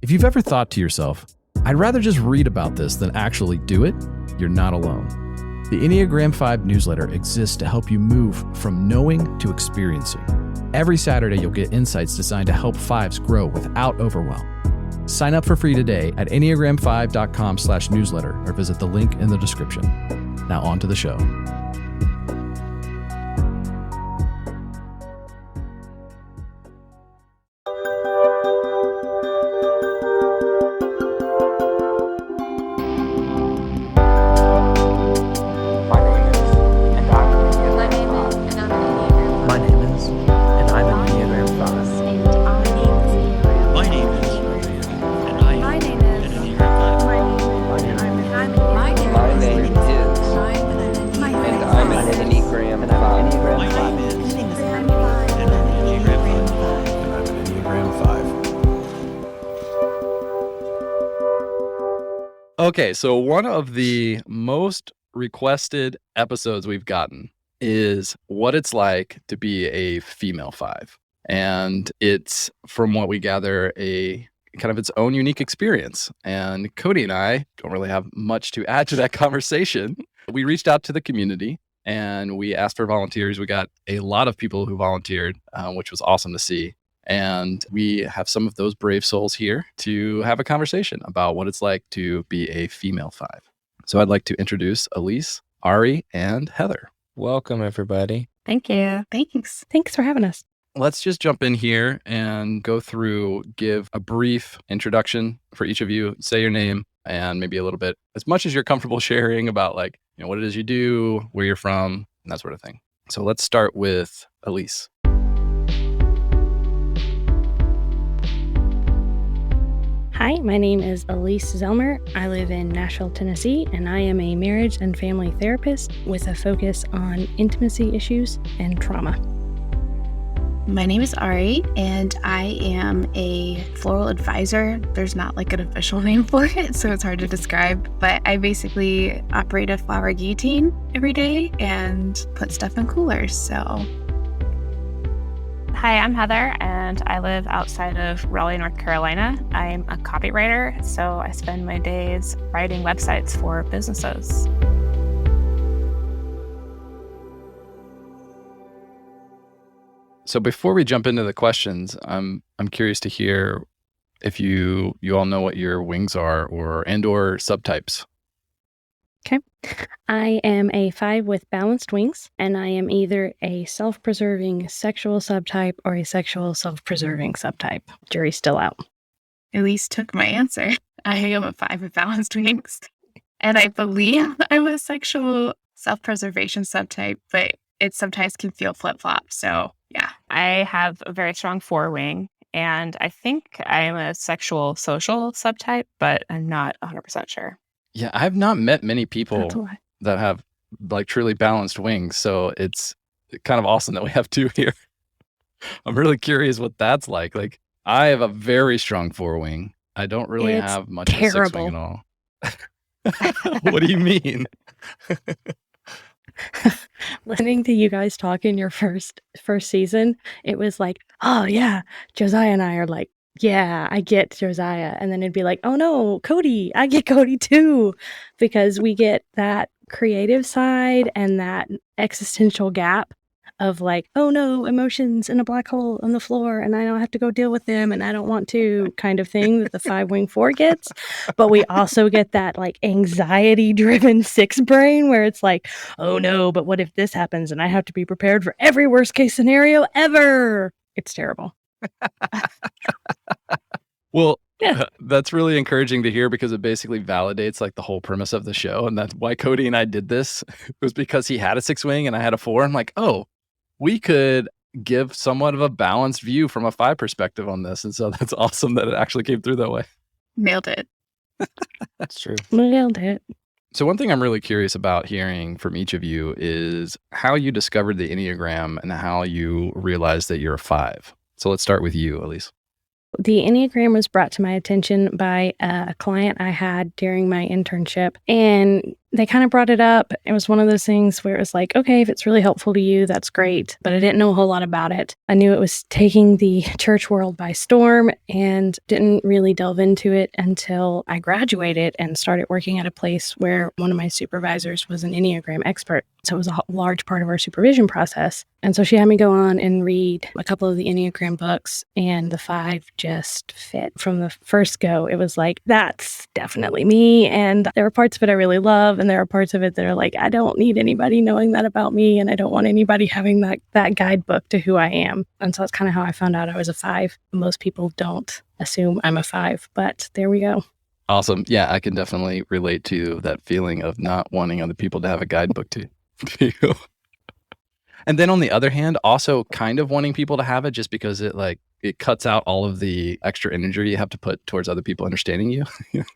If you've ever thought to yourself, I'd rather just read about this than actually do it, you're not alone. The Enneagram 5 newsletter exists to help you move from knowing to experiencing. Every Saturday, you'll get insights designed to help fives grow without overwhelm. Sign up for free today at enneagram5.com/newsletter or visit the link in the description. Now on to the show. Okay, so one of the most requested episodes we've gotten is what it's like to be a female five. And it's, from what we gather, a kind of its own unique experience. And Cody and I don't really have much to add to that conversation. We reached out to the community and we asked for volunteers. We got a lot of people who volunteered, which was awesome to see. And we have some of those brave souls here to have a conversation about what it's like to be a female five. So I'd like to introduce Elise, Ari, and Heather. Welcome, everybody. Thank you. Thanks for having us. Let's just jump in here and go through, give a brief introduction for each of you. Say your name and maybe a little bit, as much as you're comfortable sharing about what it is you do, where you're from, and that sort of thing. So let's start with Elise. Hi, my name is Elise Zelmer. I live in Nashville, Tennessee, and I am a marriage and family therapist with a focus on intimacy issues and trauma. My name is Ari, and I am a floral advisor. There's not an official name for it, so it's hard to describe, but I basically operate a flower guillotine every day and put stuff in coolers, so. Hi, I'm Heather, and I live outside of Raleigh, North Carolina. I'm a copywriter, so I spend my days writing websites for businesses. So before we jump into the questions, I'm curious to hear if you all know what your wings are or subtypes. Okay. I am a 5 with balanced wings, and I am either a self-preserving sexual subtype or a sexual self-preserving subtype. Jury's still out. Elise took my answer. I am a 5 with balanced wings, and I believe I'm a sexual self-preservation subtype, but it sometimes can feel flip-flop, so yeah. I have a very strong 4 wing, and I think I'm a sexual social subtype, but I'm not 100% sure. Yeah, I've not met many people that have truly balanced wings, so it's kind of awesome that we have 2 here. I'm really curious what that's like. I have a very strong 4 wing. I don't really have much of a 6 wing at all. What do you mean? Listening to you guys talk in your first season, it was oh yeah, Josiah and I are yeah, I get Josiah. And then it'd be oh no, Cody, I get Cody too. Because we get that creative side and that existential gap of oh no, emotions in a black hole on the floor and I don't have to go deal with them and I don't want to kind of thing that the 5 wing 4 gets. But we also get that anxiety driven 6 brain where it's oh no, but what if this happens and I have to be prepared for every worst case scenario ever? It's terrible. Well, yeah, that's really encouraging to hear because it basically validates the whole premise of the show. And that's why Cody and I did this was because he had a 6 wing and I had a 4. I'm oh, we could give somewhat of a balanced view from a 5 perspective on this. And so that's awesome that it actually came through that way. Nailed it. That's true. Nailed it. So one thing I'm really curious about hearing from each of you is how you discovered the Enneagram and how you realized that you're a 5. So let's start with you, Elise. The Enneagram was brought to my attention by a client I had during my internship. And they kind of brought it up. It was one of those things where it was like, okay, if it's really helpful to you, that's great. But I didn't know a whole lot about it. I knew it was taking the church world by storm and didn't really delve into it until I graduated and started working at a place where one of my supervisors was an Enneagram expert. So it was a large part of our supervision process. And so she had me go on and read a couple of the Enneagram books, and the 5 just fit from the first go. It was like, that's definitely me. And there are parts of it I really love, and there are parts of it that are like, I don't need anybody knowing that about me, and I don't want anybody having that guidebook to who I am. And so that's kind of how I found out I was a 5. Most people don't assume I'm a 5, but there we go. Awesome. Yeah, I can definitely relate to that feeling of not wanting other people to have a guidebook to you. And then on the other hand, also kind of wanting people to have it just because it cuts out all of the extra energy you have to put towards other people understanding you.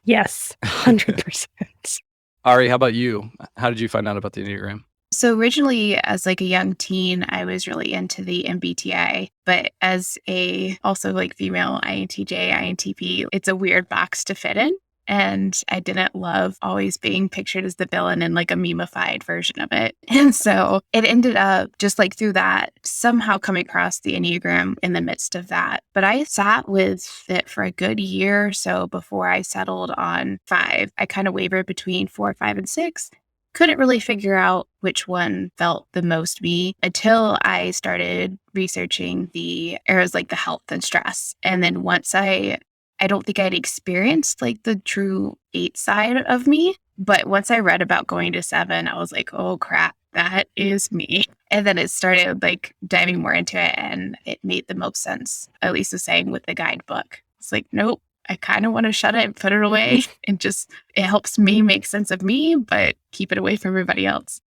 Yes, 100%. Ari, how about you? How did you find out about the Enneagram? So originally, as like a young teen, I was really into the MBTI, but as a also like female INTJ, INTP, it's a weird box to fit in. And I didn't love always being pictured as the villain in like a memeified version of it. And so it ended up just like through that, somehow coming across the Enneagram in the midst of that. But I sat with it for a good year or so before I settled on 5. I kind of wavered between 4, 5, and 6. Couldn't really figure out which one felt the most me until I started researching the areas like the health and stress. And then once I don't think I'd experienced like the true 8 side of me. But once I read about going to 7, I was like, oh crap, that is me. And then it started like diving more into it, and it made the most sense, at least the same with the guidebook. It's like, nope, I kind of want to shut it and put it away, and just, it helps me make sense of me, but keep it away from everybody else.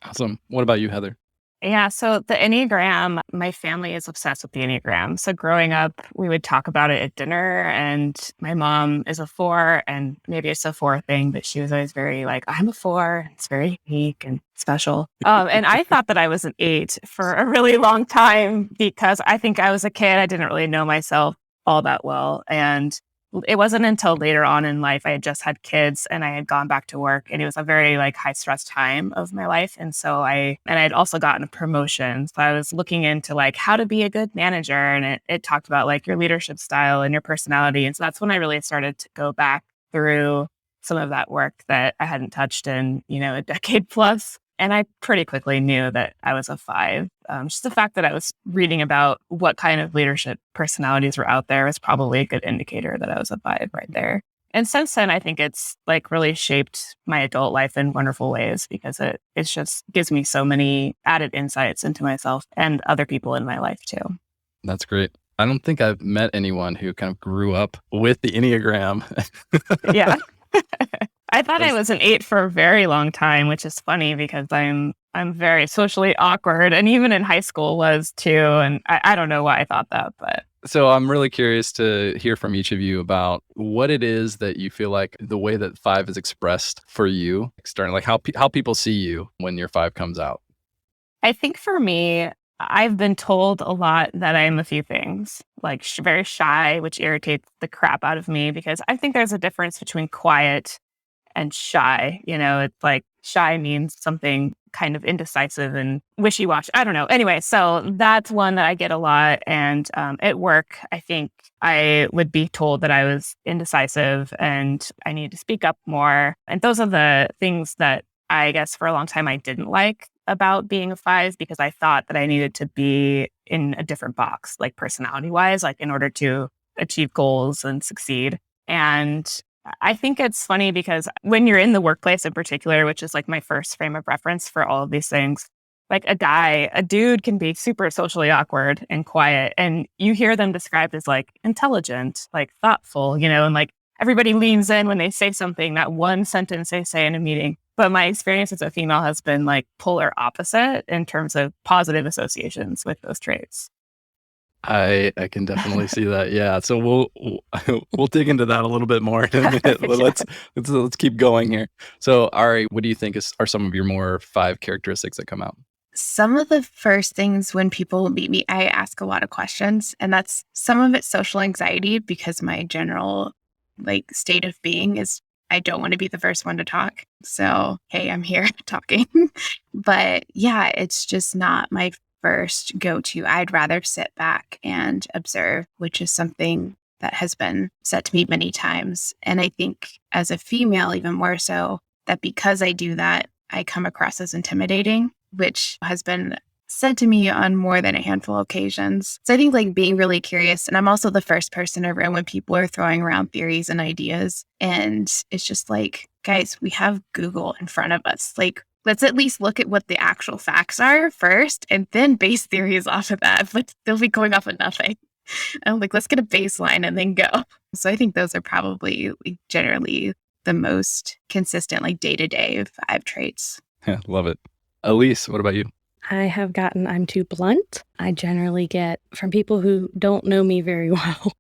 Awesome. What about you, Heather? Yeah, so the Enneagram, my family is obsessed with the Enneagram. So growing up, we would talk about it at dinner, and my mom is a 4, and maybe it's a 4 thing, but she was always very like, I'm a 4. It's very unique and special. And I thought that I was an 8 for a really long time because I think I was a kid. I didn't really know myself all that well. And it wasn't until later on in life, I had just had kids and I had gone back to work, and it was a very like high stress time of my life. And so I'd also gotten a promotion. So I was looking into like how to be a good manager, and it talked about like your leadership style and your personality. And so that's when I really started to go back through some of that work that I hadn't touched in, a decade plus. And I pretty quickly knew that I was a 5. Just the fact that I was reading about what kind of leadership personalities were out there was probably a good indicator that I was a 5 right there. And since then, I think it's like really shaped my adult life in wonderful ways because it just gives me so many added insights into myself and other people in my life too. That's great. I don't think I've met anyone who kind of grew up with the Enneagram. Yeah. I thought I was an 8 for a very long time, which is funny because I'm very socially awkward, and even in high school was too. And I don't know why I thought that, but. So I'm really curious to hear from each of you about what it is that you feel like the way that 5 is expressed for you, starting like how people see you when your 5 comes out. I think for me, I've been told a lot that I'm a few things, like very shy, which irritates the crap out of me because I think there's a difference between quiet and shy. It's like shy means something kind of indecisive and wishy-washy. I don't know. Anyway, so that's one that I get a lot. And at work, I think I would be told that I was indecisive and I needed to speak up more. And those are the things that I guess for a long time I didn't like about being a 5 because I thought that I needed to be in a different box, like personality-wise, like in order to achieve goals and succeed. And I think it's funny because when you're in the workplace in particular, which is like my first frame of reference for all of these things, like a dude can be super socially awkward and quiet. And you hear them described as like intelligent, like thoughtful, and like everybody leans in when they say something, that one sentence they say in a meeting. But my experience as a female has been like polar opposite in terms of positive associations with those traits. I can definitely see that. Yeah. So we'll dig into that a little bit more in a minute. Let's keep going here. So Ari, what do you think are some of your more 5 characteristics that come out? Some of the first things when people meet me, I ask a lot of questions, and that's some of it social anxiety because my general like state of being is I don't want to be the first one to talk. So, hey, I'm here talking. But yeah, it's just not my first go-to. I'd rather sit back and observe, which is something that has been said to me many times. And I think as a female, even more so, that because I do that, I come across as intimidating, which has been said to me on more than a handful of occasions. So I think like being really curious, and I'm also the first person in a room when people are throwing around theories and ideas. And it's just like, guys, we have Google in front of us. Like, let's at least look at what the actual facts are first and then base theories off of that. But they'll be going off of nothing. I'm like, let's get a baseline and then go. So I think those are probably like, generally the most consistent, like day-to-day 5 traits. Yeah, love it. Elise, what about you? I have gotten I'm too blunt. I generally get from people who don't know me very well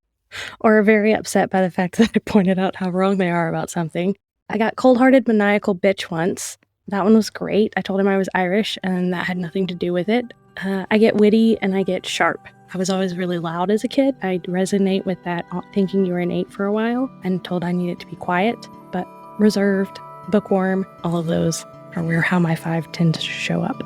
or are very upset by the fact that I pointed out how wrong they are about something. I got cold-hearted maniacal bitch once. That one was great. I told him I was Irish and that had nothing to do with it. I get witty and I get sharp. I was always really loud as a kid. I resonate with that thinking you were an 8 for a while and told I needed to be quiet, but reserved, bookworm, all of those are how my 5 tend to show up.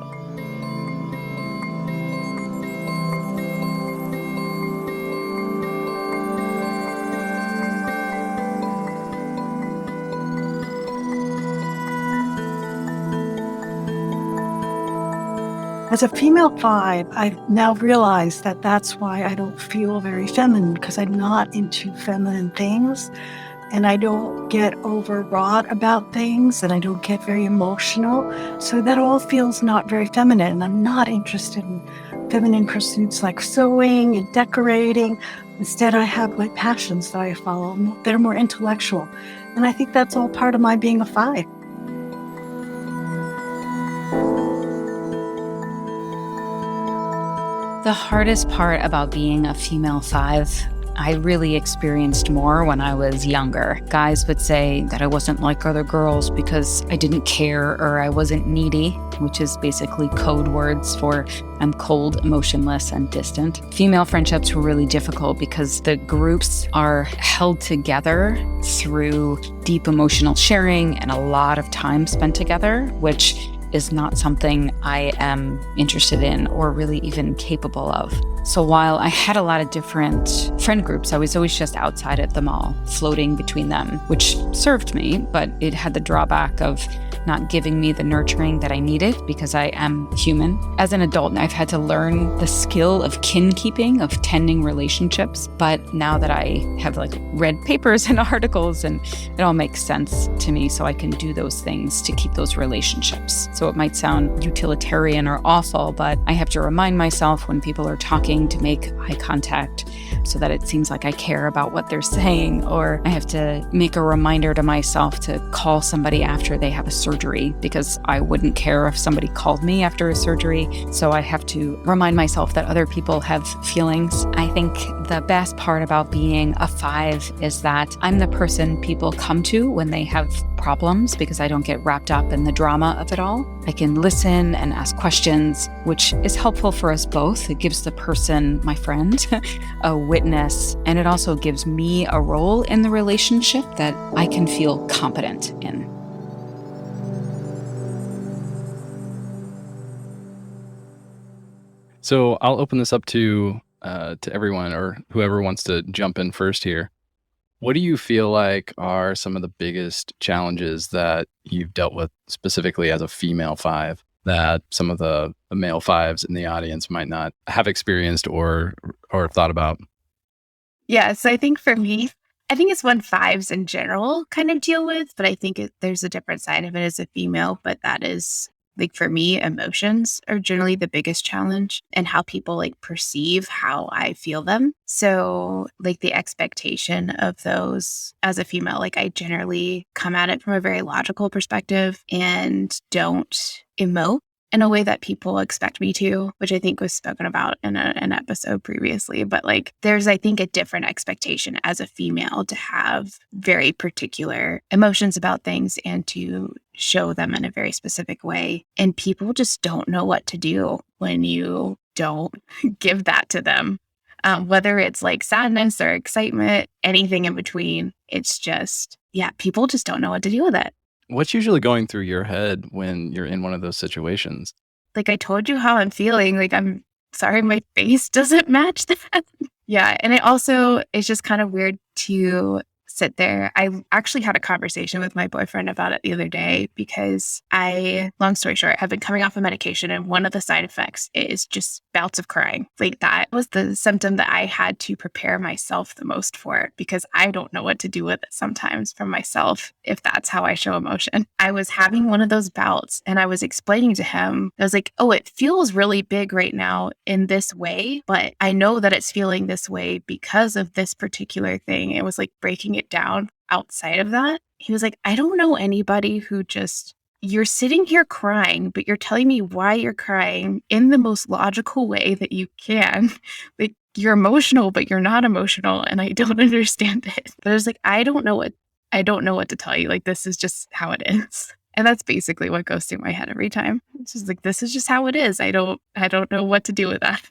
As a female 5, I've now realized that that's why I don't feel very feminine, because I'm not into feminine things, and I don't get overwrought about things, and I don't get very emotional. So that all feels not very feminine, and I'm not interested in feminine pursuits like sewing and decorating. Instead, I have my passions that I follow. They're more intellectual. And I think that's all part of my being a 5. The hardest part about being a female 5, I really experienced more when I was younger. Guys would say that I wasn't like other girls because I didn't care or I wasn't needy, which is basically code words for I'm cold, emotionless, and distant. Female friendships were really difficult because the groups are held together through deep emotional sharing and a lot of time spent together, which is not something I am interested in or really even capable of. So while I had a lot of different friend groups, I was always just outside at them all, floating between them, which served me, but it had the drawback of not giving me the nurturing that I needed because I am human. As an adult, I've had to learn the skill of kin keeping, of tending relationships. But now that I have read papers and articles, and it all makes sense to me, so I can do those things to keep those relationships. So it might sound utilitarian or awful, but I have to remind myself when people are talking to make eye contact so that it seems like I care about what they're saying, or I have to make a reminder to myself to call somebody after they have a surgery because I wouldn't care if somebody called me after a surgery. So I have to remind myself that other people have feelings. I think the best part about being a 5 is that I'm the person people come to when they have problems because I don't get wrapped up in the drama of it all. I can listen and ask questions, which is helpful for us both. It gives the person, my friend, a witness, and it also gives me a role in the relationship that I can feel competent in. So I'll open this up to everyone or whoever wants to jump in first here. What do you feel like are some of the biggest challenges that you've dealt with specifically as a female 5 that some of the male 5s in the audience might not have experienced or thought about? Yeah, so I think for me, I think it's one 5s in general kind of deal with, but I think there's a different side of it as a female, but that is for me, emotions are generally the biggest challenge and how people perceive how I feel them. So the expectation of those as a female, I generally come at it from a very logical perspective and don't emote in a way that people expect me to, which I think was spoken about in an episode previously. But there's, I think, a different expectation as a female to have very particular emotions about things and to show them in a very specific way. And people just don't know what to do when you don't give that to them. Whether it's sadness or excitement, anything in between, it's just yeah, people just don't know what to do with it. What's usually going through your head when you're in one of those situations? Like, I told you how I'm feeling. Like, I'm sorry, my face doesn't match that. Yeah. And it's just kind of weird to sit there. I actually had a conversation with my boyfriend about it the other day because long story short, have been coming off of medication, and one of the side effects is just bouts of crying. Like, that was the symptom that I had to prepare myself the most for, because I don't know what to do with it sometimes for myself if that's how I show emotion. I was having one of those bouts, and I was explaining to him, I was like, oh, it feels really big right now in this way, but I know that it's feeling this way because of this particular thing. It was like breaking it down outside of that. He was like, I don't know anybody who you're sitting here crying, but you're telling me why you're crying in the most logical way that you can. Like, you're emotional, but you're not emotional, and I don't understand it. But I was like, I don't know what to tell you. Like, this is just how it is. And that's basically what goes through my head every time. It's just like, this is just how it is. I don't know what to do with that.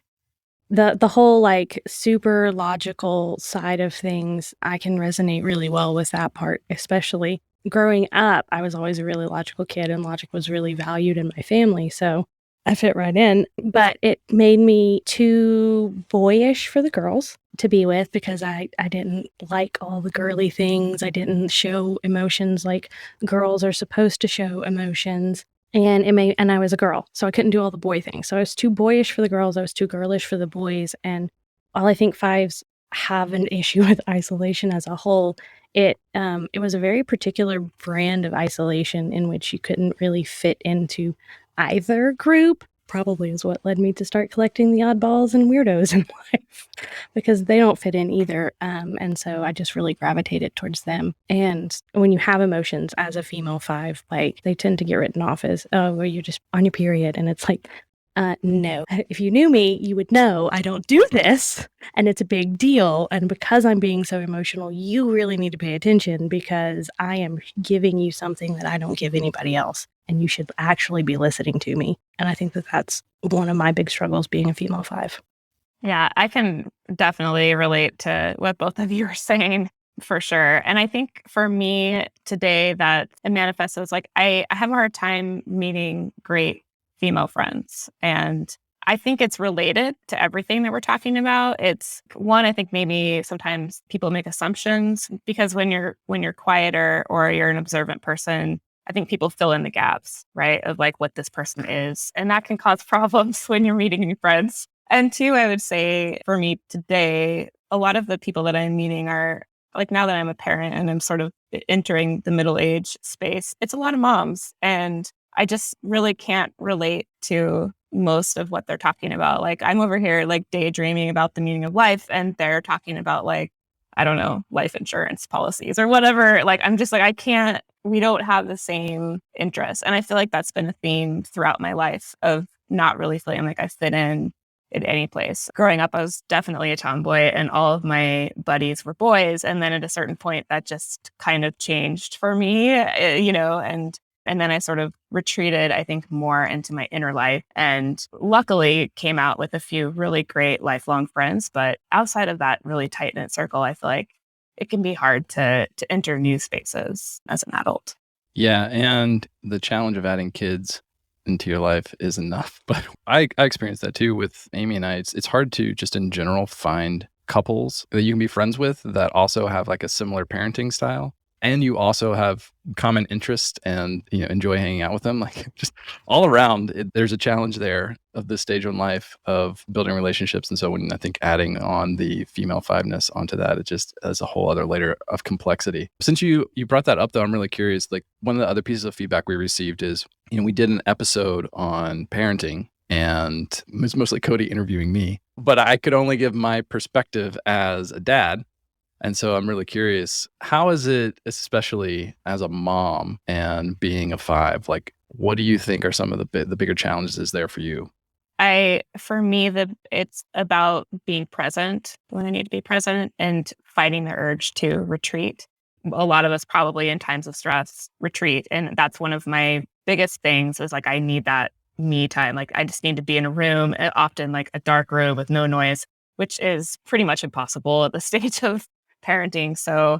The whole like super logical side of things, I can resonate really well with that part, especially growing up. I was always a really logical kid, and logic was really valued in my family. So I fit right in, but it made me too boyish for the girls to be with because I didn't like all the girly things. I didn't show emotions like girls are supposed to show emotions. And I was a girl, so I couldn't do all the boy things. So I was too boyish for the girls. I was too girlish for the boys. And while I think fives have an issue with isolation as a whole, it was a very particular brand of isolation in which you couldn't really fit into either group. Probably is what led me to start collecting the oddballs and weirdos in life because they don't fit in either. And so I just really gravitated towards them. And when you have emotions as a female five, like they tend to get written off as, oh, well, you're just on your period. And it's like, no, if you knew me, you would know I don't do this, and it's a big deal. And because I'm being so emotional, you really need to pay attention because I am giving you something that I don't give anybody else. And you should actually be listening to me. And I think that that's one of my big struggles being a female five. Yeah, I can definitely relate to what both of you are saying for sure. And I think for me today that it manifests as like, I have a hard time meeting great female friends. And I think it's related to everything that we're talking about. It's one, I think maybe sometimes people make assumptions because when you're quieter or you're an observant person, I think people fill in the gaps, right? Of like what this person is. And that can cause problems when you're meeting new friends. And two, I would say for me today, a lot of the people that I'm meeting are like, now that I'm a parent and I'm sort of entering the middle age space, it's a lot of moms. And I just really can't relate to most of what they're talking about. Like I'm over here like daydreaming about the meaning of life, and they're talking about like, I don't know, life insurance policies or whatever. Like, I'm just like, we don't have the same interests. And I feel like that's been a theme throughout my life of not really feeling like I fit in any place. Growing up, I was definitely a tomboy and all of my buddies were boys. And then at a certain point that just kind of changed for me, and then I sort of retreated, I think, more into my inner life and luckily came out with a few really great lifelong friends. But outside of that really tight-knit circle, I feel like it can be hard to enter new spaces as an adult. Yeah, and the challenge of adding kids into your life is enough. But I experienced that too with Amy and I. It's hard to just in general find couples that you can be friends with that also have like a similar parenting style. And you also have common interest and enjoy hanging out with them. Like just all around, there's a challenge there of this stage in life of building relationships. And so when I think adding on the female fiveness onto that, it just adds a whole other layer of complexity. Since you brought that up, though, I'm really curious. Like one of the other pieces of feedback we received is, we did an episode on parenting. And it was mostly Cody interviewing me, but I could only give my perspective as a dad. And so I'm really curious, how is it, especially as a mom and being a five, like, what do you think are some of the bigger challenges there for you? For me, it's about being present when I need to be present and fighting the urge to retreat. A lot of us probably in times of stress retreat. And that's one of my biggest things is like, I need that me time. Like I just need to be in a room, often like a dark room with no noise, which is pretty much impossible at the stage of parenting. So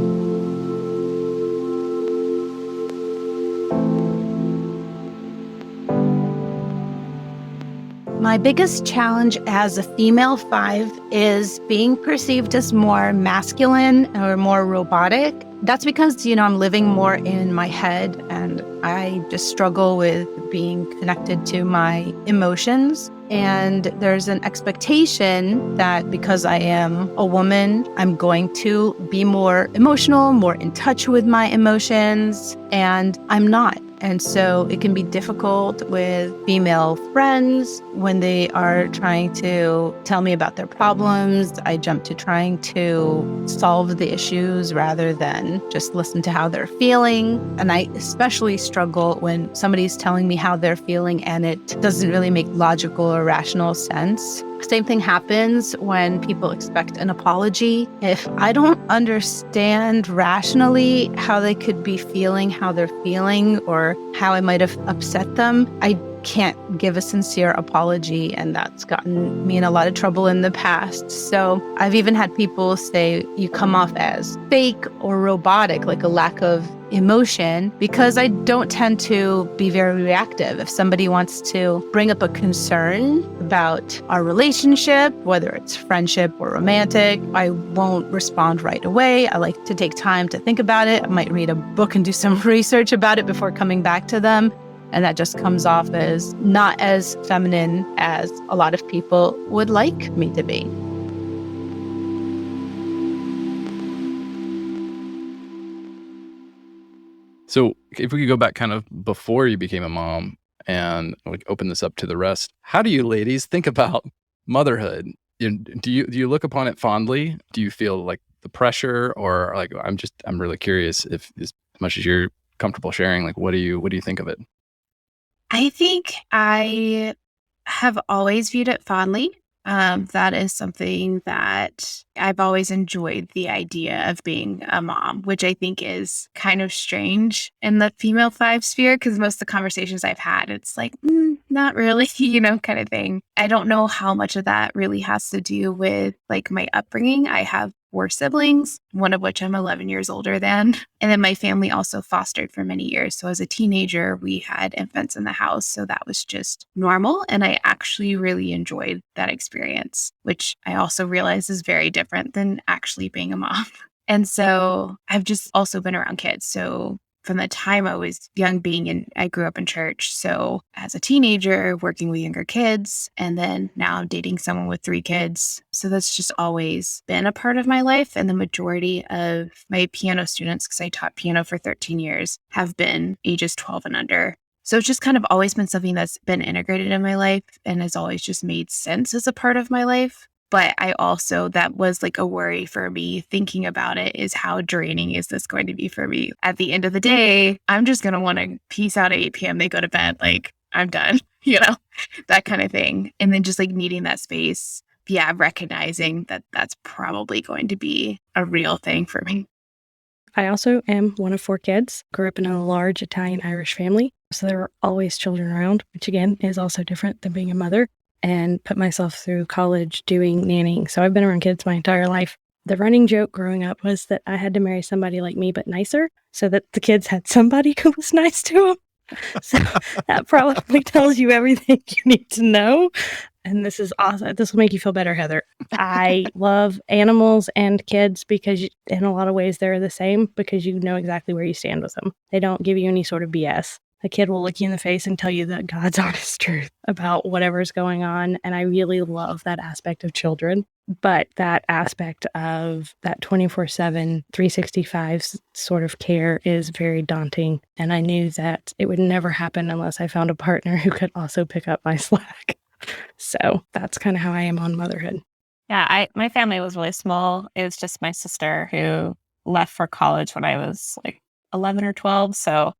My biggest challenge as a female 5 is being perceived as more masculine or more robotic. That's because, I'm living more in my head and I just struggle with being connected to my emotions. And there's an expectation that because I am a woman, I'm going to be more emotional, more in touch with my emotions, and I'm not. And so it can be difficult with female friends when they are trying to tell me about their problems. I jump to trying to solve the issues rather than just listen to how they're feeling. And I especially struggle when somebody's telling me how they're feeling and it doesn't really make logical or rational sense. Same thing happens when people expect an apology. If I don't understand rationally how they could be feeling how they're feeling or how I might have upset them, I can't give a sincere apology, and that's gotten me in a lot of trouble in the past. So I've even had people say you come off as fake or robotic, like a lack of emotion, because I don't tend to be very reactive. If somebody wants to bring up a concern about our relationship, whether it's friendship or romantic, I won't respond right away. I like to take time to think about it. I might read a book and do some research about it before coming back to them. And that just comes off as not as feminine as a lot of people would like me to be. So if we could go back kind of before you became a mom and like open this up to the rest, how do you ladies think about motherhood? Do you look upon it fondly? Do you feel like the pressure, or like I'm really curious if as much as you're comfortable sharing, like what do you think of it? I think I have always viewed it fondly. That is something that I've always enjoyed, the idea of being a mom, which I think is kind of strange in the female 5 sphere, because most of the conversations I've had, it's like, not really, kind of thing. I don't know how much of that really has to do with like my upbringing. I have 4 siblings, one of which I'm 11 years older than. And then my family also fostered for many years. So as a teenager, we had infants in the house. So that was just normal. And I actually really enjoyed that experience, which I also realize is very different than actually being a mom. And so I've just also been around kids. So from the time I was young, I grew up in church. So as a teenager, working with younger kids, and then now I'm dating someone with 3 kids. So that's just always been a part of my life. And the majority of my piano students, because I taught piano for 13 years, have been ages 12 and under. So it's just kind of always been something that's been integrated in my life and has always just made sense as a part of my life. But that was like a worry for me thinking about it, is how draining is this going to be for me? At the end of the day, I'm just going to want to peace out at 8 p.m. They go to bed, like I'm done, that kind of thing. And then just like needing that space. Yeah, recognizing that that's probably going to be a real thing for me. I also am one of 4 kids, grew up in a large Italian-Irish family. So there were always children around, which again is also different than being a mother, and put myself through college doing nannying. So I've been around kids my entire life. The running joke growing up was that I had to marry somebody like me, but nicer, so that the kids had somebody who was nice to them. So that probably tells you everything you need to know. And this is awesome. This will make you feel better, Heather. I love animals and kids because in a lot of ways they're the same, because you know exactly where you stand with them. They don't give you any sort of BS. A kid will look you in the face and tell you the God's honest truth about whatever's going on. And I really love that aspect of children. But that aspect of that 24/7, 365 sort of care is very daunting. And I knew that it would never happen unless I found a partner who could also pick up my slack. So that's kind of how I am on motherhood. Yeah, my family was really small. It was just my sister who left for college when I was like 11 or 12. So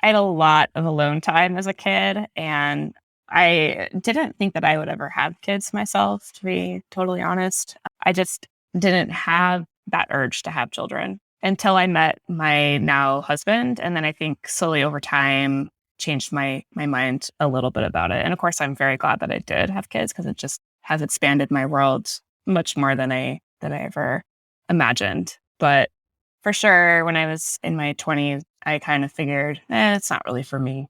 I had a lot of alone time as a kid, and I didn't think that I would ever have kids myself, to be totally honest. I just didn't have that urge to have children until I met my now husband. And then I think slowly over time changed my mind a little bit about it. And of course, I'm very glad that I did have kids, because it just has expanded my world much more than I ever imagined. But for sure, when I was in my 20s, I kind of figured, it's not really for me.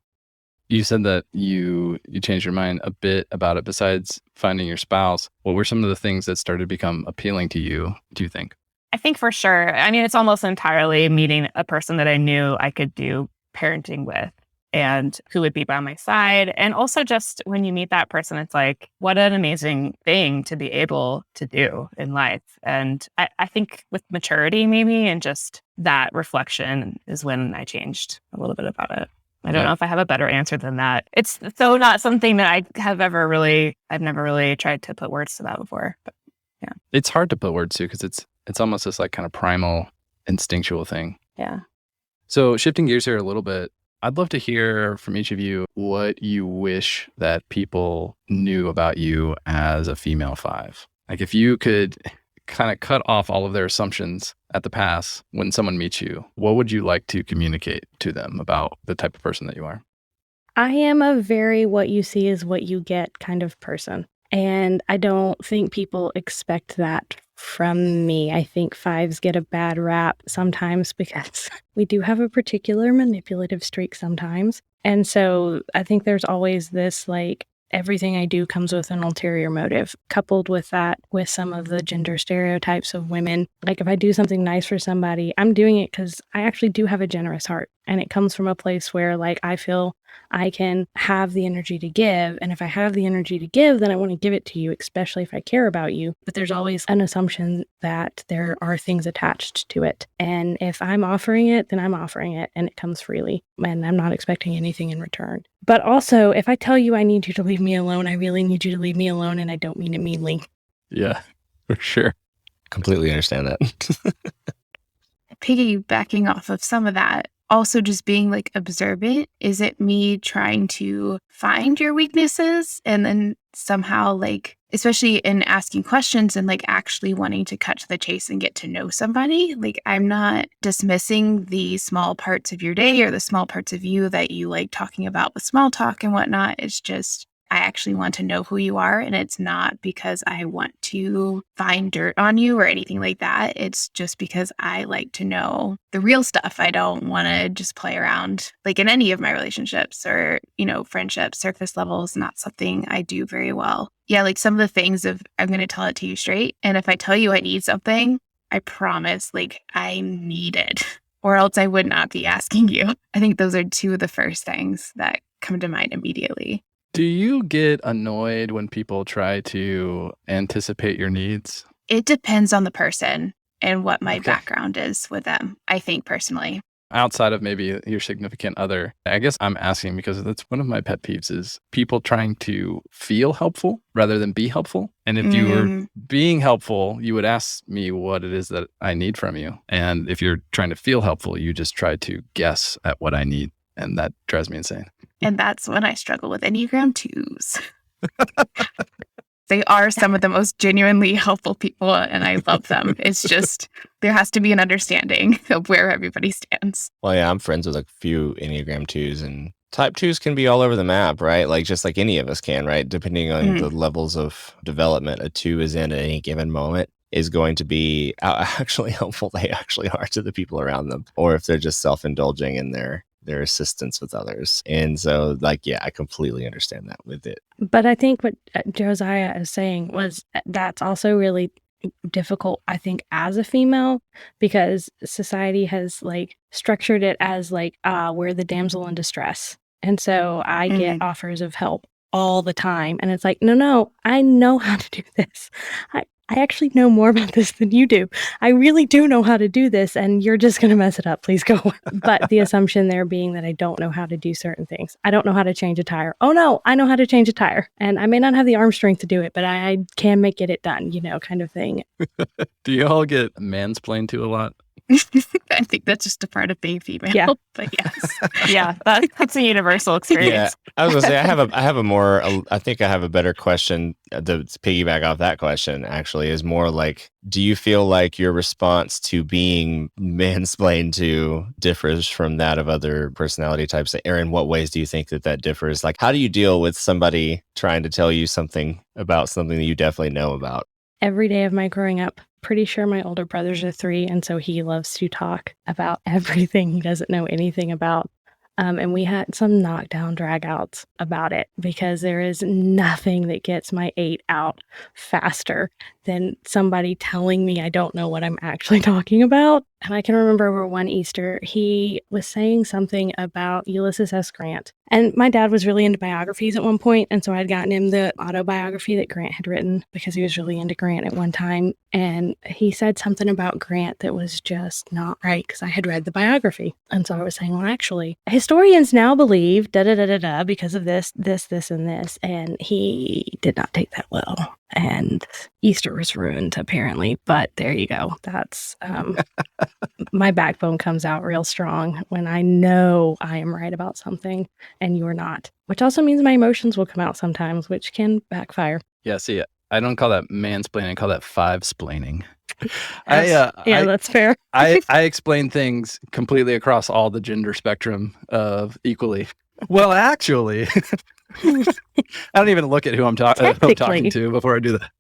You said that you changed your mind a bit about it. Besides finding your spouse, what were some of the things that started to become appealing to you, do you think? I think for sure. I mean, it's almost entirely meeting a person that I knew I could do parenting with and who would be by my side. And also just when you meet that person, it's like, what an amazing thing to be able to do in life. And I think with maturity maybe, and just that reflection is when I changed a little bit about it. I don't know if I have a better answer than that. It's so not something that I've never really tried to put words to that before. But yeah. It's hard to put words to because it's almost this like kind of primal instinctual thing. Yeah. So shifting gears here a little bit, I'd love to hear from each of you what you wish that people knew about you as a female 5. Like if you could kind of cut off all of their assumptions at the pass when someone meets you, what would you like to communicate to them about the type of person that you are? I am a very what you see is what you get kind of person. And I don't think people expect that from me. I think 5s get a bad rap sometimes because we do have a particular manipulative streak sometimes. And so I think there's always this like, everything I do comes with an ulterior motive, coupled with that, with some of the gender stereotypes of women. Like if I do something nice for somebody, I'm doing it because I actually do have a generous heart. And it comes from a place where like I feel I can have the energy to give. And if I have the energy to give, then I want to give it to you, especially if I care about you. But there's always an assumption that there are things attached to it. And if I'm offering it, then I'm offering it and it comes freely. And I'm not expecting anything in return. But also, if I tell you I need you to leave me alone, I really need you to leave me alone. And I don't mean it meanly. Yeah, for sure. Completely understand that. Piggybacking off of some of that, also just being like observant. Is it me trying to find your weaknesses and then somehow like, especially in asking questions and like actually wanting to cut to the chase and get to know somebody? Like I'm not dismissing the small parts of your day or the small parts of you that you like talking about with small talk and whatnot. It's just I actually want to know who you are. And it's not because I want to find dirt on you or anything like that. It's just because I like to know the real stuff. I don't want to just play around like in any of my relationships or, friendships. Surface level is not something I do very well. Yeah, like some of the things of I'm going to tell it to you straight. And if I tell you I need something, I promise like I need it or else I would not be asking you. I think those are two of the first things that come to mind immediately. Do you get annoyed when people try to anticipate your needs? It depends on the person and what my background is with them, I think personally. Outside of maybe your significant other, I guess I'm asking because that's one of my pet peeves is people trying to feel helpful rather than be helpful. And if you were being helpful, you would ask me what it is that I need from you. And if you're trying to feel helpful, you just try to guess at what I need. And that drives me insane. And that's when I struggle with Enneagram 2s. They are some of the most genuinely helpful people, and I love them. It's just, there has to be an understanding of where everybody stands. Well, yeah, I'm friends with a few Enneagram 2s, and type 2s can be all over the map, right? Like just like any of us can, right? Depending on the levels of development a 2 is in at any given moment is going to be how actually helpful they actually are to the people around them, or if they're just self-indulging in their assistance with others. And so like, yeah, I completely understand that with it. But I think what Josiah is saying was that's also really difficult, I think, as a female, because society has like structured it as like, we're the damsel in distress. And so I get offers of help all the time. And it's like, no, I know how to do this. I actually know more about this than you do. I really do know how to do this, and you're just going to mess it up. Please go. But the assumption there being that I don't know how to do certain things. I don't know how to change a tire. Oh no, I know how to change a tire. And I may not have the arm strength to do it, but I can get it done, kind of thing. Do you all get mansplained to a lot? I think that's just a part of being female. Yeah. But yes. Yeah, that's a universal experience. Yeah, I was gonna say I think I have a better question to piggyback off that question. Actually, is more like, do you feel like your response to being mansplained to differs from that of other personality types? Or in what ways do you think that differs? Like, how do you deal with somebody trying to tell you something about something that you definitely know about? Every day of my growing up, pretty sure my older brothers are 3, and so he loves to talk about everything he doesn't know anything about. And we had some knockdown dragouts about it because there is nothing that gets my 8 out faster than somebody telling me I don't know what I'm actually talking about. And I can remember over one Easter, he was saying something about Ulysses S. Grant. And my dad was really into biographies at one point, and so I'd gotten him the autobiography that Grant had written because he was really into Grant at one time. And he said something about Grant that was just not right because I had read the biography. And so I was saying, well, actually, historians now believe da-da-da-da-da because of this, and this. And he did not take that well. And Easter was ruined, apparently. But there you go. That's my backbone comes out real strong when I know I am right about something and you're not, which also means my emotions will come out sometimes, which can backfire. Yeah, see, I don't call that mansplaining, I call that five-splaining. That's fair. I explain things completely across all the gender spectrum of equally. Well, actually, I don't even look at who I'm talking to before I do that.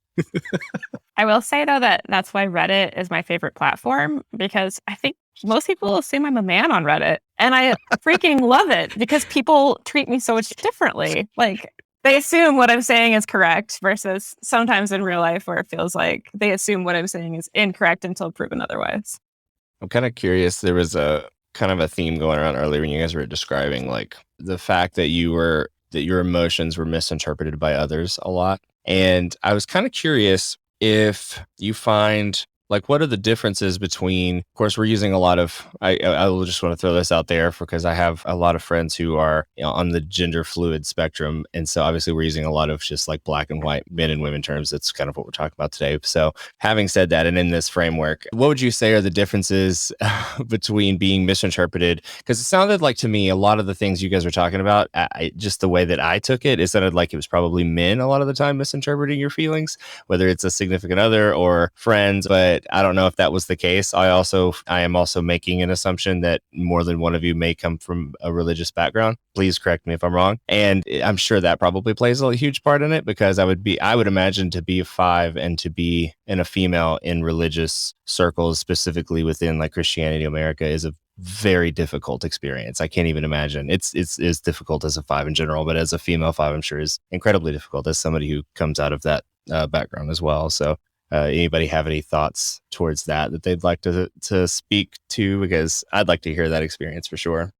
I will say, though, that that's why Reddit is my favorite platform, because I think most people assume I'm a man on Reddit. And I freaking love it because people treat me so much differently. Like, they assume what I'm saying is correct versus sometimes in real life where it feels like they assume what I'm saying is incorrect until proven otherwise. I'm kind of curious. There was a kind of a theme going around earlier when you guys were describing like the fact that your emotions were misinterpreted by others a lot. And I was kind of curious if you find, like, what are the differences between, of course, we're using a lot of, I will just want to throw this out there because I have a lot of friends who are on the gender fluid spectrum. And so obviously we're using a lot of just like black and white men and women terms. That's kind of what we're talking about today. So having said that, and in this framework, what would you say are the differences between being misinterpreted? Because it sounded like to me, a lot of the things you guys were talking about, just the way that I took it, it sounded like it was probably men a lot of the time misinterpreting your feelings, whether it's a significant other or friends. But I don't know if that was the case. I am also making an assumption that more than one of you may come from a religious background. Please correct me if I'm wrong. And I'm sure that probably plays a huge part in it because I would imagine to be a 5 and to be a female in religious circles, specifically within like Christianity America, is a very difficult experience. I can't even imagine. It's as difficult as a 5 in general, but as a female 5, I'm sure is incredibly difficult as somebody who comes out of that background as well. So anybody have any thoughts towards that they'd like to speak to? Because I'd like to hear that experience for sure.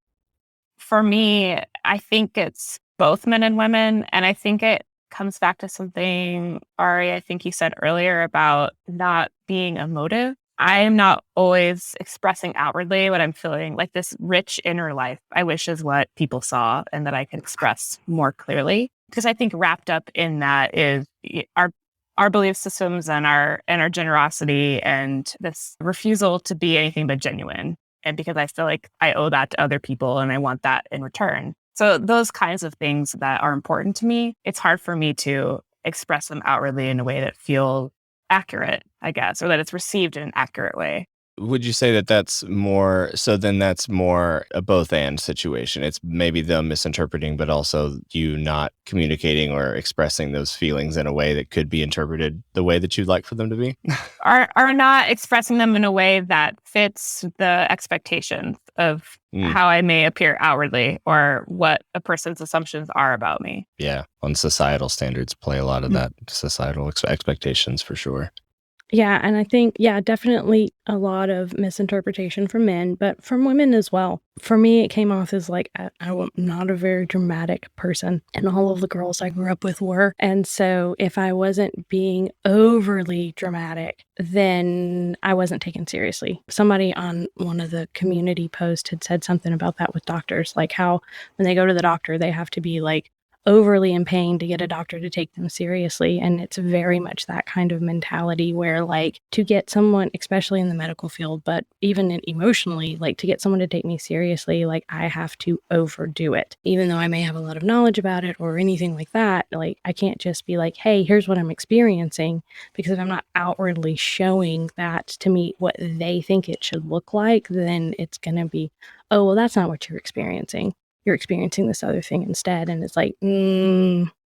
For me, I think it's both men and women. And I think it comes back to something, Ari, I think you said earlier about not being emotive. I am not always expressing outwardly what I'm feeling. Like this rich inner life, I wish is what people saw and that I could express more clearly. Because I think wrapped up in that is our belief systems and our generosity and this refusal to be anything but genuine. And because I feel like I owe that to other people and I want that in return. So those kinds of things that are important to me, it's hard for me to express them outwardly in a way that feels accurate, I guess, or that it's received in an accurate way. Would you say that that's more, so then that's more a both and situation? It's maybe them misinterpreting, but also you not communicating or expressing those feelings in a way that could be interpreted the way that you'd like for them to be? Are not expressing them in a way that fits the expectations of how I may appear outwardly or what a person's assumptions are about me. Yeah, on societal standards play a lot of that, societal expectations for sure. Yeah, and I think, definitely a lot of misinterpretation from men, but from women as well. For me, it came off as like, I'm not a very dramatic person, and all of the girls I grew up with were. And so if I wasn't being overly dramatic, then I wasn't taken seriously. Somebody on one of the community posts had said something about that with doctors, like how when they go to the doctor, they have to be like overly in pain to get a doctor to take them seriously. And it's very much that kind of mentality where like to get someone, especially in the medical field, but even emotionally, like to get someone to take me seriously, like I have to overdo it. Even though I may have a lot of knowledge about it or anything like that, like I can't just be like, hey, here's what I'm experiencing, because if I'm not outwardly showing that to meet what they think it should look like, then it's going to be, oh, well, that's not what you're experiencing. You're experiencing this other thing instead. And it's like,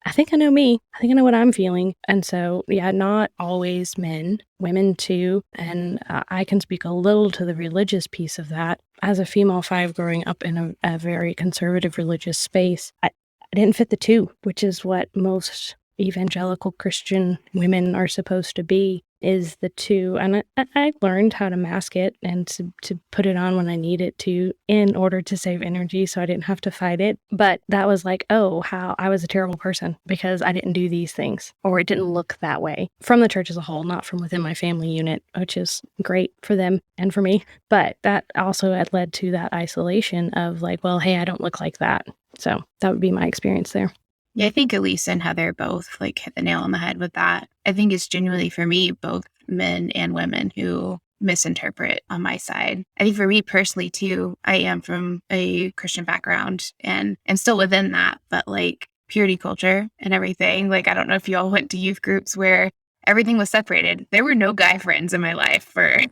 I think I know me. I think I know what I'm feeling. And so, yeah, not always men, women too. And I can speak a little to the religious piece of that. As a female 5 growing up in a very conservative religious space, I didn't fit the 2, which is what most evangelical Christian women are supposed to be, is the 2. And I learned how to mask it and to put it on when I needed to in order to save energy so I didn't have to fight it. But that was like, oh, how I was a terrible person because I didn't do these things, or it didn't look that way from the church as a whole, not from within my family unit, which is great for them and for me. But that also had led to that isolation of like, well, hey, I don't look like that. So that would be my experience there. Yeah, I think Elise and Heather both like hit the nail on the head with that. I think it's genuinely for me, both men and women who misinterpret on my side. I think for me personally too, I am from a Christian background and still within that, but like purity culture and everything. Like, I don't know if you all went to youth groups where everything was separated. There were no guy friends in my life for,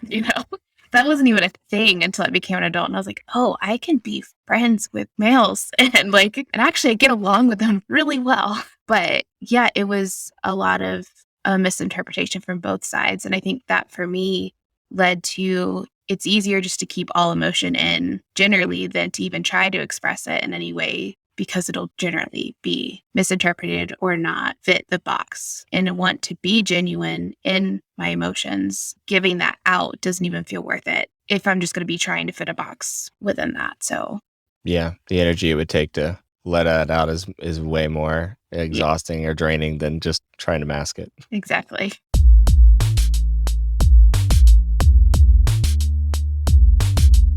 that wasn't even a thing until I became an adult. And I was like, oh, I can be friends with males and actually I get along with them really well. But yeah, it was a lot of misinterpretation from both sides. And I think that for me led to, it's easier just to keep all emotion in generally than to even try to express it in any way, because it'll generally be misinterpreted or not fit the box. And to want to be genuine in my emotions, giving that out doesn't even feel worth it if I'm just going to be trying to fit a box within that. So yeah, the energy it would take to let it out is way more exhausting or draining than just trying to mask it. Exactly.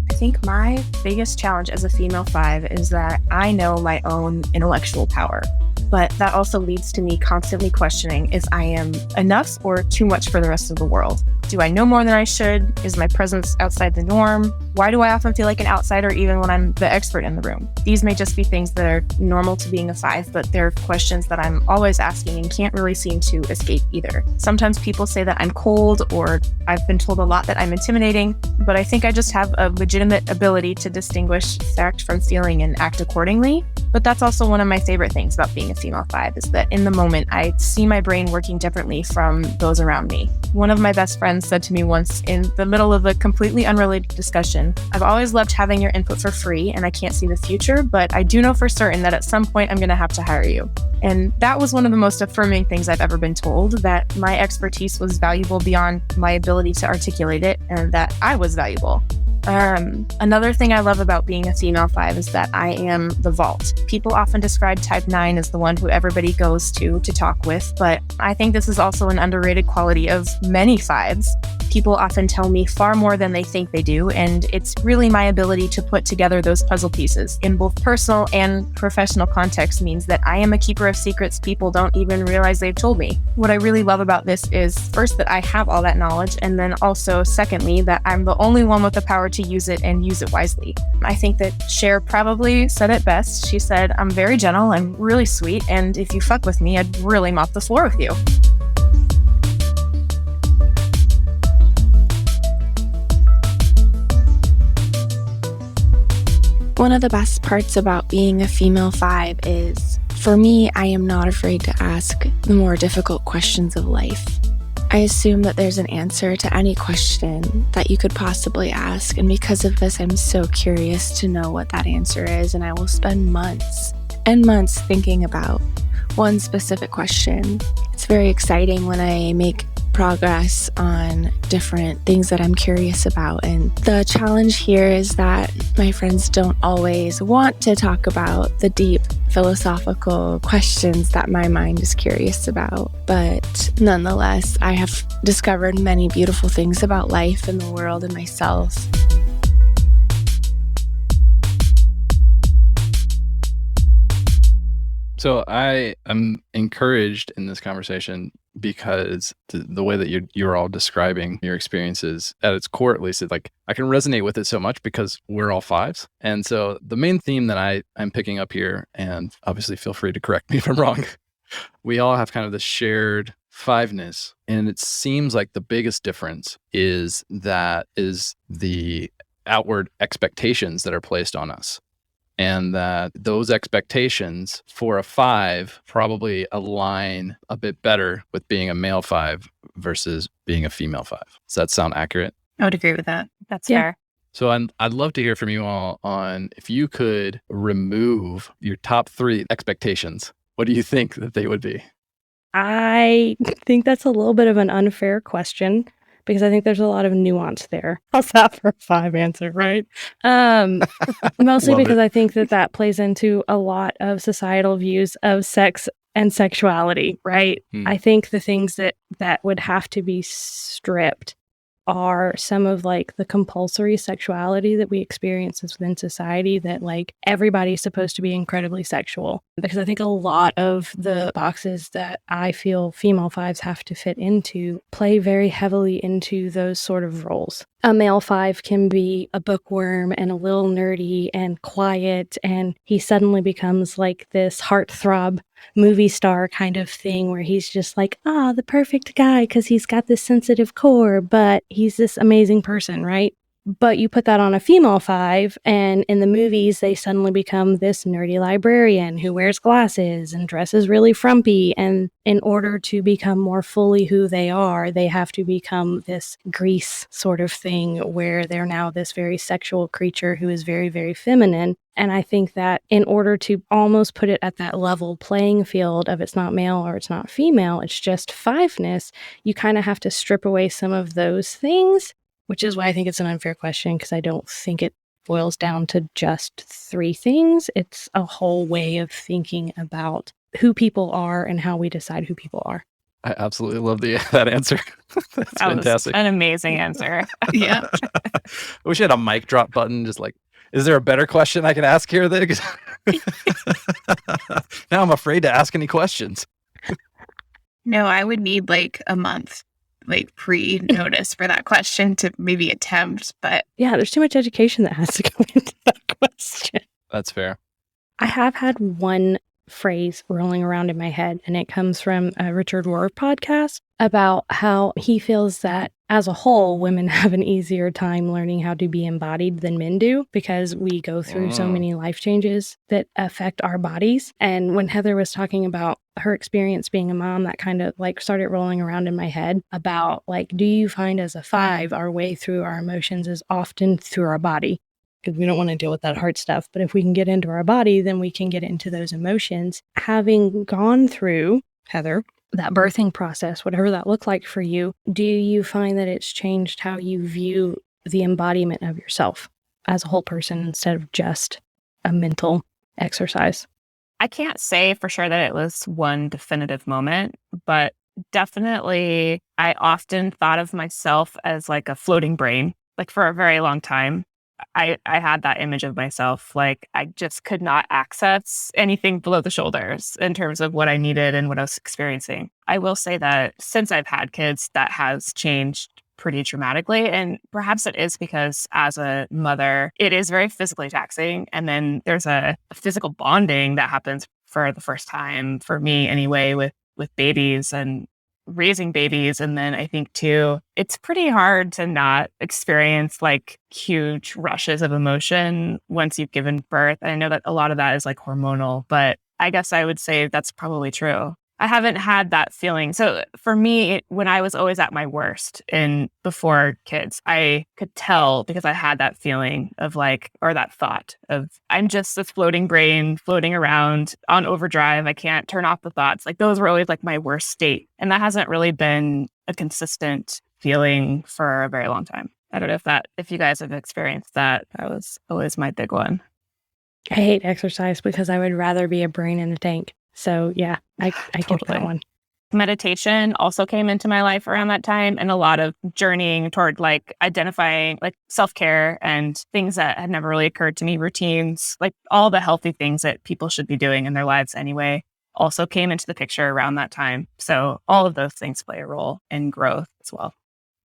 I think my biggest challenge as a female 5 is that I know my own intellectual power, but that also leads to me constantly questioning if I am enough or too much for the rest of the world. Do I know more than I should? Is my presence outside the norm? Why do I often feel like an outsider even when I'm the expert in the room? These may just be things that are normal to being a 5, but they're questions that I'm always asking and can't really seem to escape either. Sometimes people say that I'm cold, or I've been told a lot that I'm intimidating, but I think I just have a legitimate ability to distinguish fact from feeling and act accordingly. But that's also one of my favorite things about being a female 5, is that in the moment, I see my brain working differently from those around me. One of my best friends said to me once in the middle of a completely unrelated discussion, I've always loved having your input for free and I can't see the future, but I do know for certain that at some point I'm going to have to hire you. And that was one of the most affirming things I've ever been told, that my expertise was valuable beyond my ability to articulate it and that I was valuable. Another thing I love about being a female 5 is that I am the vault. People often describe type 9 as the one who everybody goes to talk with, but I think this is also an underrated quality of many 5s. People often tell me far more than they think they do, and it's really my ability to put together those puzzle pieces in both personal and professional context means that I am a keeper of secrets people don't even realize they've told me. What I really love about this is, first, that I have all that knowledge, and then also, secondly, that I'm the only one with the power to use it and use it wisely. I think that Cher probably said it best. She said, I'm very gentle, I'm really sweet, and if you fuck with me, I'd really mop the floor with you. One of the best parts about being a female 5 is, for me, I am not afraid to ask the more difficult questions of life. I assume that there's an answer to any question that you could possibly ask, and because of this, I'm so curious to know what that answer is, and I will spend months and months thinking about one specific question. It's very exciting when I make progress on different things that I'm curious about. And the challenge here is that my friends don't always want to talk about the deep philosophical questions that my mind is curious about. But nonetheless, I have discovered many beautiful things about life and the world and myself. So I am encouraged in this conversation because the way that you're all describing your experiences, at its core at least, like I can resonate with it so much because we're all 5s. And so the main theme that I'm picking up here, and obviously feel free to correct me if I'm wrong, we all have kind of this shared 5-ness. And it seems like the biggest difference is the outward expectations that are placed on us. and that those expectations for a 5 probably align a bit better with being a male 5 versus being a female 5. Does that sound accurate? I would agree with that. That's Yeah. fair. So I'd love to hear from you all on if you could remove your top 3 expectations, what do you think that they would be? I think that's a little bit of an unfair question because I think there's a lot of nuance there. How's that for a 5 answer, right? Mostly Love because it. I think that plays into a lot of societal views of sex and sexuality, right? I think the things that would have to be stripped are some of like the compulsory sexuality that we experience within society, that like everybody's supposed to be incredibly sexual. Because I think a lot of the boxes that I feel female 5s have to fit into play very heavily into those sort of roles. A male 5 can be a bookworm and a little nerdy and quiet, and he suddenly becomes like this heartthrob movie star kind of thing where he's just like, the perfect guy because he's got this sensitive core, but he's this amazing person, right? But you put that on a female 5, and in the movies, they suddenly become this nerdy librarian who wears glasses and dresses really frumpy. And in order to become more fully who they are, they have to become this Grease sort of thing where they're now this very sexual creature who is very, very feminine. And I think that in order to almost put it at that level playing field of it's not male or it's not female, it's just 5-ness, you kind of have to strip away some of those things, which is why I think it's an unfair question, because I don't think it boils down to just 3 things. It's a whole way of thinking about who people are and how we decide who people are. I absolutely love that answer. That's That fantastic. was an amazing answer. Yeah. I wish I had a mic drop button, just like, is there a better question I can ask here? Now I'm afraid to ask any questions. No, I would need like a month, like pre-notice for that question to maybe attempt, but Yeah, there's too much education that has to go into that question. That's fair. I have had one phrase rolling around in my head, and it comes from a Richard Rohr podcast about how he feels that as a whole, women have an easier time learning how to be embodied than men do because we go through so many life changes that affect our bodies. And when Heather was talking about her experience being a mom, that kind of like started rolling around in my head about like, do you find as a 5, our way through our emotions is often through our body? Because we don't want to deal with that hard stuff. But if we can get into our body, then we can get into those emotions. Having gone through, Heather, that birthing process, whatever that looked like for you, do you find that it's changed how you view the embodiment of yourself as a whole person instead of just a mental exercise? I can't say for sure that it was one definitive moment, but definitely I often thought of myself as like a floating brain, like for a very long time. I had that image of myself, like I just could not access anything below the shoulders in terms of what I needed and what I was experiencing. I will say that since I've had kids, that has changed pretty dramatically. And perhaps it is because as a mother, it is very physically taxing. And then there's a physical bonding that happens for the first time, for me anyway, with babies and raising babies. And then I think too, it's pretty hard to not experience like huge rushes of emotion once you've given birth. I know that a lot of that is like hormonal, but I guess I would say that's probably true. I haven't had that feeling. So for me, when I was always at my worst and before kids, I could tell because I had that feeling of like, or that thought of, I'm just this floating brain floating around on overdrive. I can't turn off the thoughts. Like those were always like my worst state. And that hasn't really been a consistent feeling for a very long time. I don't know if you guys have experienced that. That was always my big one. I hate exercise because I would rather be a brain in a tank. So yeah, I get that one. Meditation also came into my life around that time, and a lot of journeying toward like identifying like self-care and things that had never really occurred to me, routines, like all the healthy things that people should be doing in their lives anyway, also came into the picture around that time. So all of those things play a role in growth as well.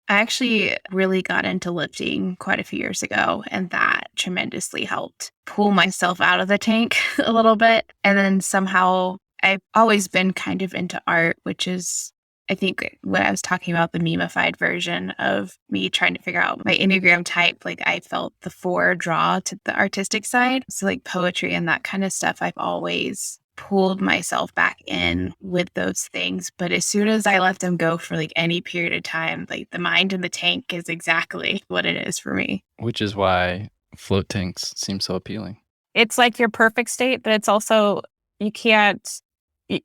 I actually really got into lifting quite a few years ago, and that tremendously helped pull myself out of the tank a little bit. And then somehow I've always been kind of into art, which is, I think when I was talking about the memeified version of me trying to figure out my Enneagram type, like I felt the 4 draw to the artistic side. So like poetry and that kind of stuff, I've always pulled myself back in with those things. But as soon as I let them go for like any period of time, like the mind in the tank is exactly what it is for me. Which is why float tanks seem so appealing. It's like your perfect state, but it's also, you can't,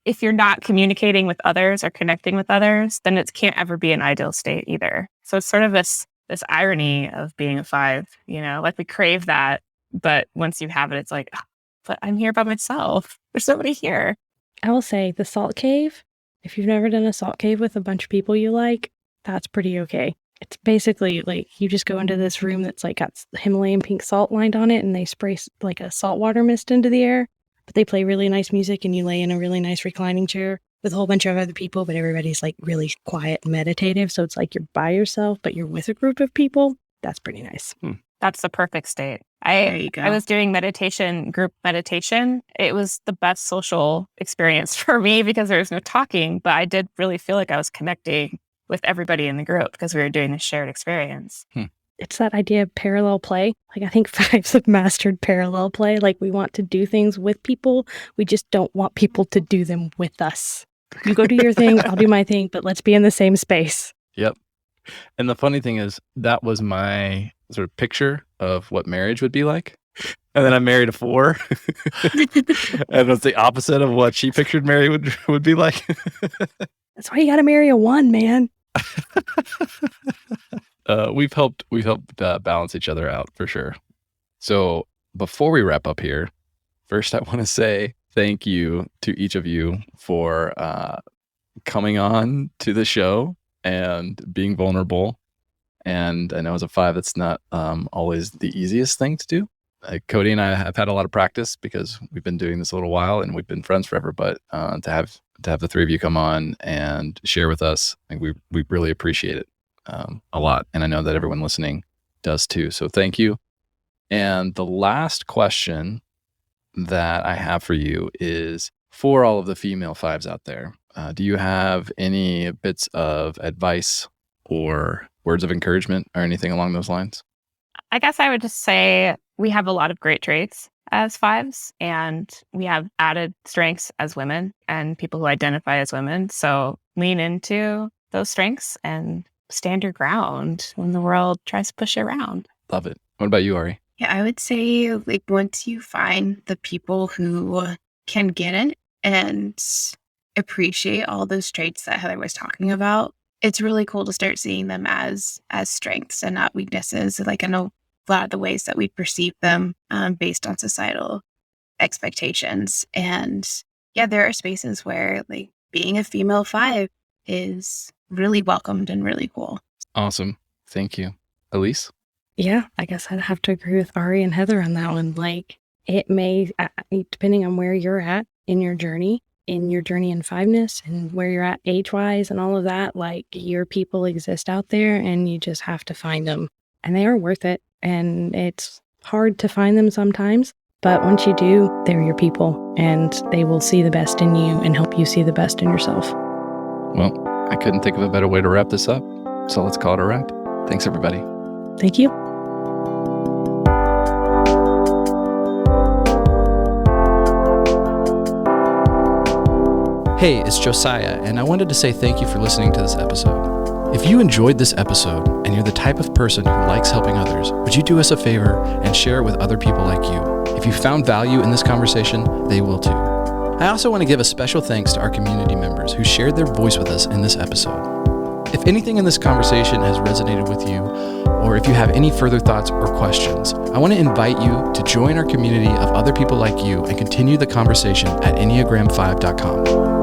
if you're not communicating with others or connecting with others, then it can't ever be an ideal state either. So it's sort of this irony of being a 5, like we crave that, but once you have it, it's like, but I'm here by myself. There's nobody here. I will say the salt cave, if you've never done a salt cave with a bunch of people you like, that's pretty okay. It's basically like you just go into this room that's like got Himalayan pink salt lined on it, and they spray like a saltwater mist into the air, but they play really nice music, and you lay in a really nice reclining chair with a whole bunch of other people, but everybody's like really quiet and meditative. So it's like you're by yourself, but you're with a group of people. That's pretty nice. That's the perfect state. There you go. I was doing group meditation. It was the best social experience for me because there was no talking, but I did really feel like I was connecting with everybody in the group because we were doing this shared experience. It's that idea of parallel play. Like I think 5s have mastered parallel play. Like we want to do things with people. We just don't want people to do them with us. You go do your thing, I'll do my thing, but let's be in the same space. Yep. And the funny thing is, that was my sort of picture of what marriage would be like. And then I married a 4. And it's the opposite of what she pictured marriage would be like. That's why you got to marry a 1, man. We've helped balance each other out for sure. So before we wrap up here, first I want to say thank you to each of you for coming on to the show and being vulnerable. And I know as a 5, that's not always the easiest thing to do. Cody and I have had a lot of practice because we've been doing this a little while and we've been friends forever. But to have the 3 of you come on and share with us, we really appreciate it a lot. And I know that everyone listening does too. So thank you. And the last question that I have for you is for all of the female 5s out there. Do you have any bits of advice or words of encouragement or anything along those lines? I guess I would just say we have a lot of great traits as 5s, and we have added strengths as women and people who identify as women. So lean into those strengths and stand your ground when the world tries to push you around. Love it. What about you, Ari? Yeah, I would say like once you find the people who can get it and appreciate all those traits that Heather was talking about, it's really cool to start seeing them as strengths and not weaknesses. Like I know a lot of the ways that we perceive them based on societal expectations. And yeah, there are spaces where like being a female 5 is really welcomed and really cool. Awesome. Thank you. Elise? Yeah, I guess I'd have to agree with Ari and Heather on that one. Like it may, depending on where you're at in your journey in 5ness and where you're at age-wise and all of that, like your people exist out there and you just have to find them. And they are worth it. And it's hard to find them sometimes. But once you do, they're your people and they will see the best in you and help you see the best in yourself. Well, I couldn't think of a better way to wrap this up. So let's call it a wrap. Thanks, everybody. Thank you. Hey, it's Josiah, and I wanted to say thank you for listening to this episode. If you enjoyed this episode and you're the type of person who likes helping others, would you do us a favor and share it with other people like you? If you found value in this conversation, they will too. I also want to give a special thanks to our community members who shared their voice with us in this episode. If anything in this conversation has resonated with you, or if you have any further thoughts or questions, I want to invite you to join our community of other people like you and continue the conversation at Enneagram5.com.